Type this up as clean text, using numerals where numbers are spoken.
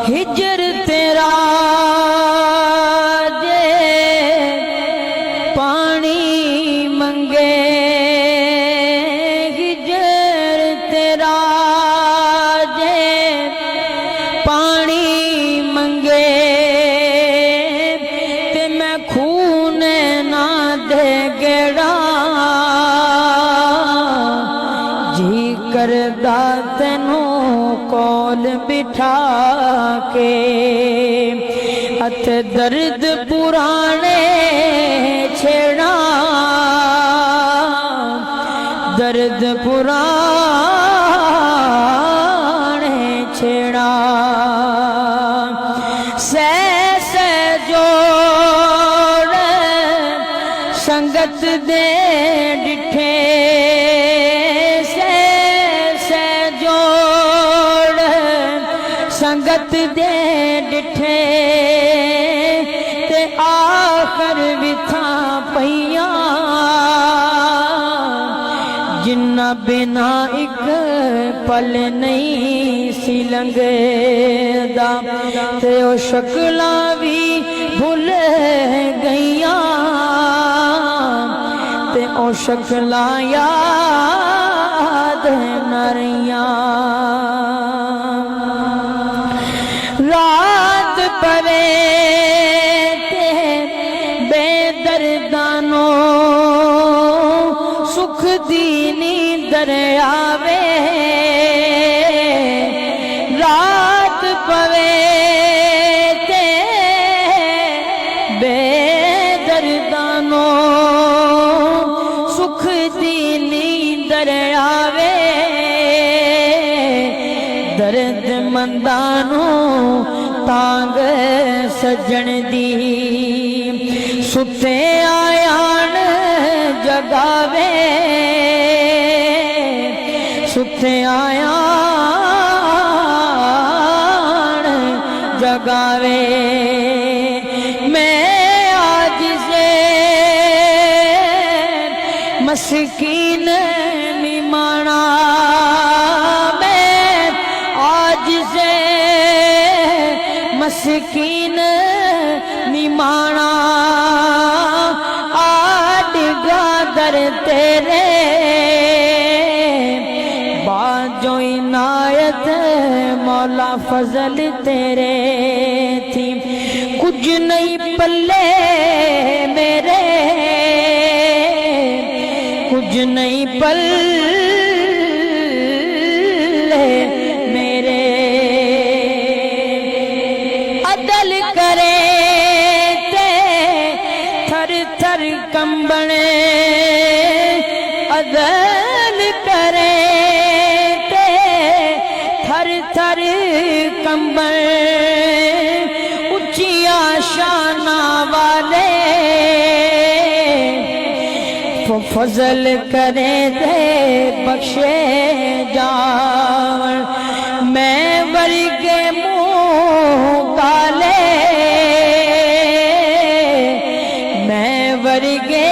हिजर तेरा जे पानी मंगे, हिजर तेरा जे पानी मंगे, ते मैं खून ना दे गेड़ा, जी करदा तेनू कोल बिठा के, अत दर्द पुराने छेड़ा, दर्द पुराने छेड़ा, सह जोड़ संगत दे डिठे, संगत दे डिठे, ते आखर विथा पईया, जिन्ना बिना एक पल नहीं सी लंघदा, ते ओ शक्लां भी भुल गईयां, ते ओ शक्लां याद न रहियां। रात पवे ते बेदर्दानो, सुख दी नींदर आवे, रात पवे ते बेदर्दानो, सुख दी नींदर आवे, दर्द मंदानू तांग सजन दी, सुते आयान जगावे, सुते आयान जगावे। मैं आज से मस्कीन निमाना, मस्कीन निमाना, आडगा दर तेरे, बाजो इनायत मौला फजल तेरे थी, कुछ नहीं पल्ले मेरे, कुछ नहीं पल्ले मेरे, अदल करे ते थर थर कंबने, अदल करे ते थर थर कंबन, उच्चिया शाना वाले, फजल करे दे बख्शे जावन, मैं वर्गे काले, मैं वर्गे